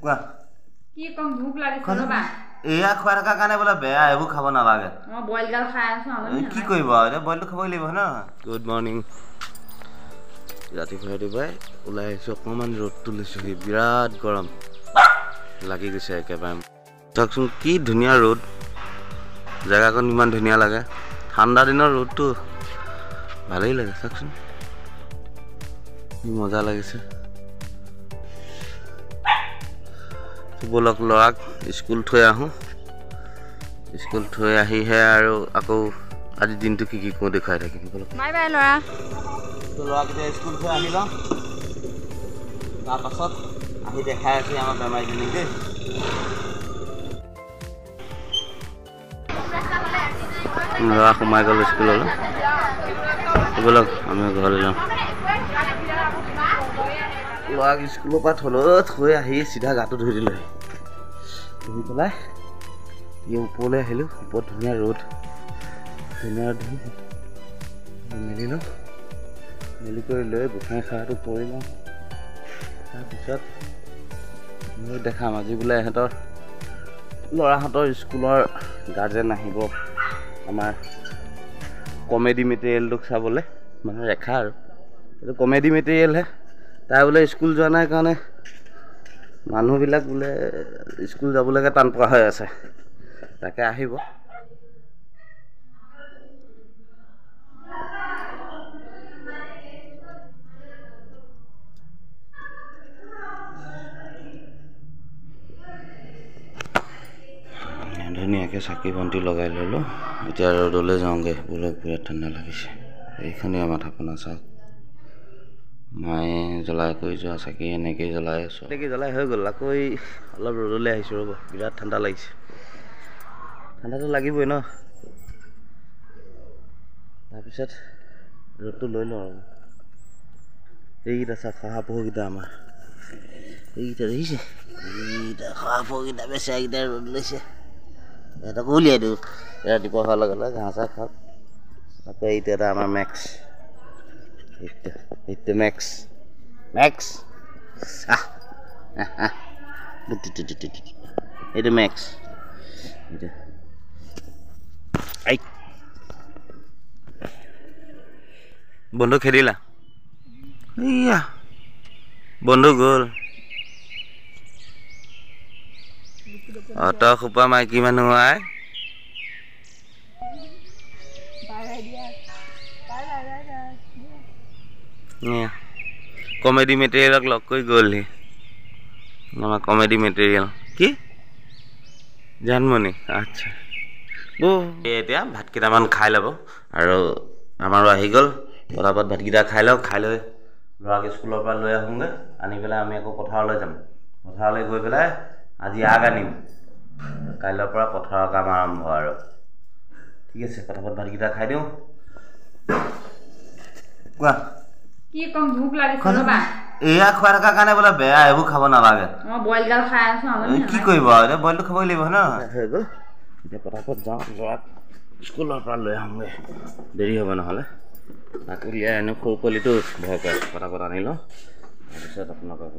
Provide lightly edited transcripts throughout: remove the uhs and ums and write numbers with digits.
কোৱা কি কম ভোক লাগিছে ৰবা এয়া খোৱা থকা কাৰণে বোলে বেয়া এইবোৰ খাব নালাগে মই বইল গাল খাই আছো আমি কি কৰিব এতিয়া বইলটো খাবই লাগিব হয় না গুড মৰ্নিং ৰাতিপুৱাই ওলাই আহিছোঁ অকণমান ৰ'দ তুলিছোঁ বিৰাট গৰম লাগি গৈছে একেবাৰে চাওকচোন কি ধুনীয়া ৰ'দ জেগাকণ ইমান ধুনীয়া লাগে ঠাণ্ডা দিনৰ ৰ'দটো ভালেই লাগে চাওকচোন কি মজা লাগিছে বলক ল'ৰাক স্কুল থৈ আহোঁ স্কুল থৈ আহিহে আৰু আকৌ আজি দিনটো কি কৰোঁ দেখুৱাই থাকিম বলক বাই বাই ল'ৰা ল'ৰাক এতিয়া স্কুল থৈ আহি লওঁ তাৰপাছত আহি দেখাই আছোঁ আমাৰ বেমাৰীজনীক দেই ল'ৰা সোমাই গ'ল স্কুললৈ বলক আমি ঘৰলৈ যাওঁ ল'ৰাক স্কুলৰ পৰা থৈ আহি চিধা গাটো ধুই দিলোঁ ধুই পেলাই এই ওপৰলৈ আহিলোঁ ওপৰত ধুনীয়া ৰ'দ ধুই মেলি লওঁ মেলি কৰি লৈ গোসাঁই খাৰটো কৰি লওঁ তাৰপিছত মই দেখাম আজি বোলে ইহঁতৰ ল'ৰাহঁতৰ স্কুলৰ গাৰ্জেন আহিব আমাৰ কমেডি মেটেৰিয়েলটোক চাবলৈ মানে ৰেখা আৰু এইটো কমেডি মেটেৰিয়েলহে তাই বোলে স্কুল যোৱা নাই কাৰণে মানুহবিলাক বোলে স্কুল যাবলৈকে টান পোৱা হৈ আছে তাকে আহিব ধুনীয়াকৈ চাকি বন্তি লগাই ল'লোঁ এতিয়া ৰ'দলৈ যাওঁগৈ বোলে বিৰাট ঠাণ্ডা লাগিছে এইখনেই মাথা পনা চাওক মায়ে জ্বলাই কৰি যোৱা চাকি এনেকেই জ্বলাই আছোঁ এনেকৈ জ্বলাই হৈ গ'ল আকৌ অলপ ৰ'দলৈ আহিছোঁ ৰ'ব বিৰাট ঠাণ্ডা লাগিছে ঠাণ্ডাটো লাগিবই ন তাৰপিছত ৰ'দটো লৈ লওঁ আৰু এইকেইটা চাওক শহাপহুকেইটা আমাৰ এইকেইটা দেখিছে এইকেইটা শহাপহুকেইটা বেচেৰাকেইটা ৰ'দ লৈছে সিহঁতকো উলিয়াই দিওঁ ৰাতিপুৱা হোৱাৰ লগে লগে ঘাঁহ চাহ খাওক আকৌ এইটো এটা আমাৰ মেক্স এইটো মেক্স এইটো মেক্স বন্ধু খেদিলা এইয়া বন্ধু গ'ল অত খোপা মাইকী মানুহ আই কমেডি মেটেৰিয়েলক লগ কৰি গ'লহি আমাৰ কমেডি মেটেৰিয়েল কি জানমণি আচ্ছা এতিয়া ভাত কেইটামান খাই ল'ব আৰু আমাৰো আহি গ'ল পটাপট ভাতকেইটা খাই লওক খাই লৈ ল'ৰাক স্কুলৰ পৰা লৈ আহোঁগৈ আনি পেলাই আমি আকৌ পথাৰলৈ যাম পথাৰলৈ গৈ পেলাই আজি আগ আনিম কাইলৈৰ পৰা পথাৰৰ কাম আৰম্ভ আৰু ঠিক আছে পটাপট ভাতকেইটা খাই দিওঁ কোৱা কি কম ভোক লাগিছে ৰবা এয়া খোৱা থকা কাৰণে বোলে বেয়া এইবোৰ খাব নালাগে মই বইল গাল খাই আছো আমি কি কৰিব এতিয়া বইলটো খাবই লাগিব ন হৈ গ'ল এতিয়া পটাপট যাওঁ ল'ৰাক স্কুলৰ পৰা লৈ আহোঁগৈ দেৰি হ'ব নহ'লে তাকো উলিয়াই আনো সৰু পোৱালিটো ভয় কৰে পটাপট আনি লওঁ তাৰপিছত আপোনালোকক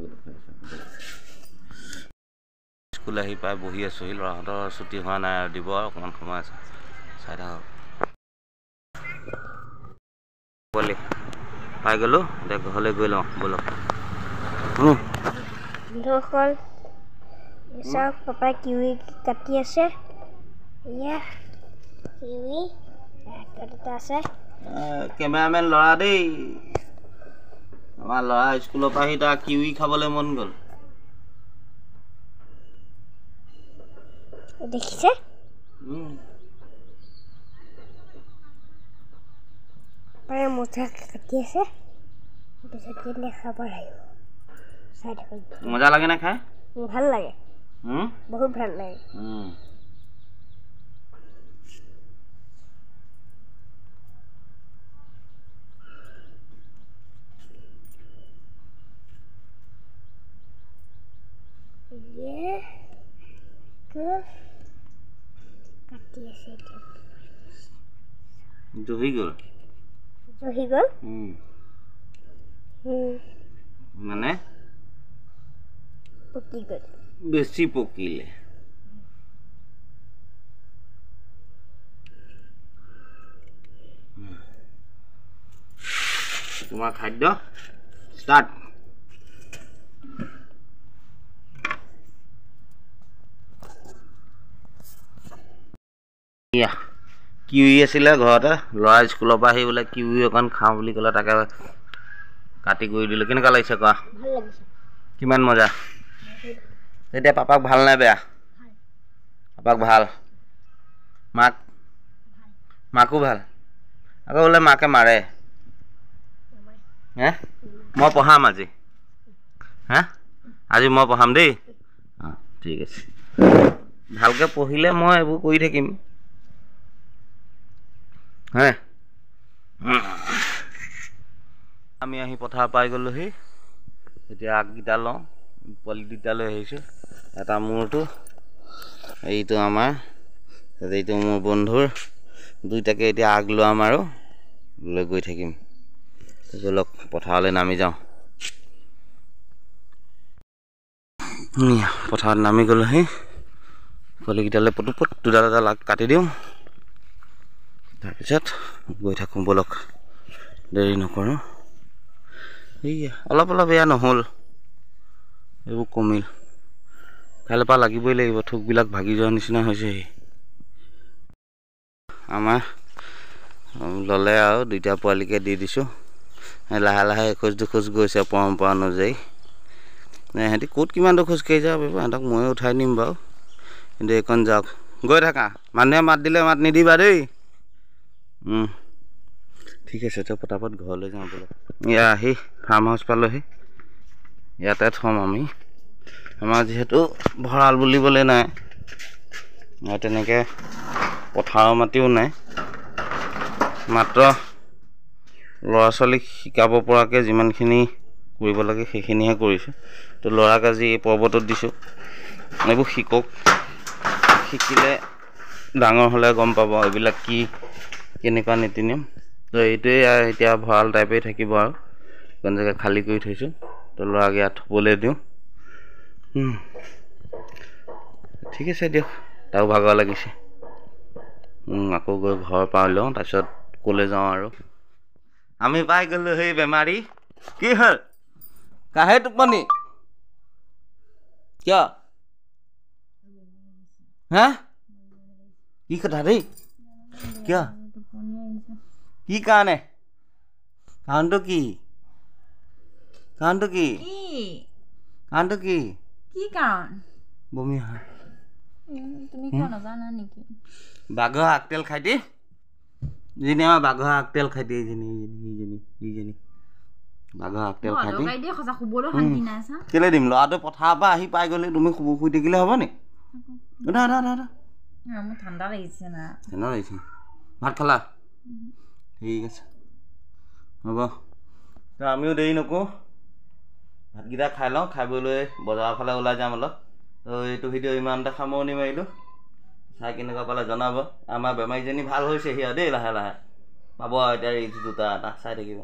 স্কুল আহি পাই বহি আছোঁহি ল'ৰাহঁতৰ ছুটি হোৱা নাই আৰু দিব আৰু অকণমান সময় আছে চাই থাকক পোৱালি পাই গ'লোঁ এতিয়া ঘৰলৈ গৈ লওঁ ব'লক বন্ধুসকল চাওক পাপাই কিউই কাটি আছে এয়া কিউই এটা আছে কেমেৰামেন ল'ৰা দেই আমাৰ ল'ৰা স্কুলৰ পৰা আহি তাৰ কিউই খাবলৈ মন গ'ল দেখিছে পাপাই মোচা কাটি আছে পিছত কেনে খাব লাগিব চাই থাকক মজা লাগে নে খাই ভাল লাগে বহুত ভাল লাগে কাটি আছে জহি গ'ল মানে পকি গ'ল বেছি পকিলে তোমাৰ খাদ্য ষ্টাৰ্ট কিউই আছিলে ঘৰতে ল'ৰা স্কুলৰ পৰা আহি বোলে কিউই অকণ খাওঁ বুলি ক'লে তাকে কাটি কৰি দিলোঁ কেনেকুৱা লাগিছে কোৱা ভাল লাগিছে কিমান মজা এতিয়া পাপাক ভাল নাই বেয়া পাপাক ভাল মাকো ভাল আকৌ বোলে মাকে মাৰে হে মই পঢ়াম আজি হে আজি মই পঢ়াম দেই অঁ ঠিক আছে ভালকৈ পঢ়িলে মই এইবোৰ কৰি থাকিম হে আমি আহি পথাৰ পাই গ'লোহি এতিয়া আগকেইটা লওঁ পোৱালি দুটা লৈ আহিছোঁ এটা মোৰটো এইটো আমাৰ এইটো মোৰ বন্ধুৰ দুইটাকে এতিয়া আগ লোৱাম আৰু লৈ গৈ থাকিম লগ পথাৰলৈ নামি যাওঁ পথাৰত নামি গ'লোহি পোৱালিকেইটালৈ পটুপট দুডাল এডাল আগ কাটি দিওঁ তাৰপিছত গৈ থাকোঁ বলক দেৰি নকৰোঁ এইয়া অলপ বেয়া নহ'ল এইবোৰ কমিল কাইলৈৰ পৰা লাগিবই লাগিব থোকবিলাক ভাগি যোৱাৰ নিচিনা হৈছেহি আমাৰ ল'লে আৰু দুইটা পোৱালিকে দি দিছোঁ লাহে লাহে এখোজ দুখোজ গৈছে পৰম্পৰা অনুযায়ী সিহঁতি ক'ত কিমান খোজ কাঢ়ি যাব পাৰিব সিহঁতক ময়ে উঠাই নিম বাৰু কিন্তু এইকণ যাওক গৈ থাকা মানুহে মাত দিলে মাত নিদিবা দেই ঠিক আছে এতিয়া পটাপট ঘৰলৈ যাওঁ বোলে এয়া আহি ফাৰ্ম হাউচ পালোহি ইয়াতে থ'ম আমি আমাৰ যিহেতু ভঁৰাল বুলিবলৈ নাই তেনেকৈ পথাৰৰ মাটিও নাই মাত্ৰ ল'ৰা ছোৱালীক শিকাব পৰাকৈ যিমানখিনি কৰিব লাগে সেইখিনিহে কৰিছোঁ তো ল'ৰাক আজি এই পৰ্বতত দিছোঁ এইবোৰ শিকক শিকিলে ডাঙৰ হ'লে গম পাব এইবিলাক কি কেনেকুৱা নীতি নিয়ম তো এইটোৱেই এতিয়া ভঁৰাল টাইপেই থাকিব আৰু অকণ জেগা খালী কৰি থৈছোঁ তো ল'ৰাক ইয়াত থ'বলৈ দিওঁ ঠিক আছে দিয়ক তাও ভাগৰ লাগিছে আকৌ গৈ ঘৰ পাই লওঁ তাৰপিছত ক'লৈ যাওঁ আৰু আমি পাই গ'লোঁ সেই বেমাৰী কি হ'ল কাহে টোপনি কিয় হা কি কথা দেই কিয় কি কাৰণে কাৰণটো কি কাৰণটো কি কাৰণটো কি কি কাৰণ বমি হয় তুমি কিয় নাজানা নেকি বাঘৰ আগতেল খাই দি যিনি আমাৰ বাঘৰ আগতেল খাই দিয়ে ইজনী বাঘৰ আগতেল খাই দি কেলে দিম ল'ৰাটো পথাৰৰ পৰা আহি পাই গ'লে তুমি শুই থাকিলে হ'ব নি ঠাণ্ডা লাগিছে না ঠাণ্ডা লাগিছে ভাত খালা ঠিক আছে হ'ব তো আমিও দেৰি নকৰোঁ ভাতকেইটা খাই লওঁ খাই বৈ লৈ বজাৰৰ ফালে ওলাই যাম অলপ তো এইটো ভিডিঅ' ইমানতে সামৰণি মাৰিলোঁ চাই কেনেকুৱা পালে জনাব আমাৰ বেমাৰীজনী ভাল হৈছে সিয়া দেই লাহে লাহে পাব এতিয়া ৰিক্স দুটা এটা চাই থাকিব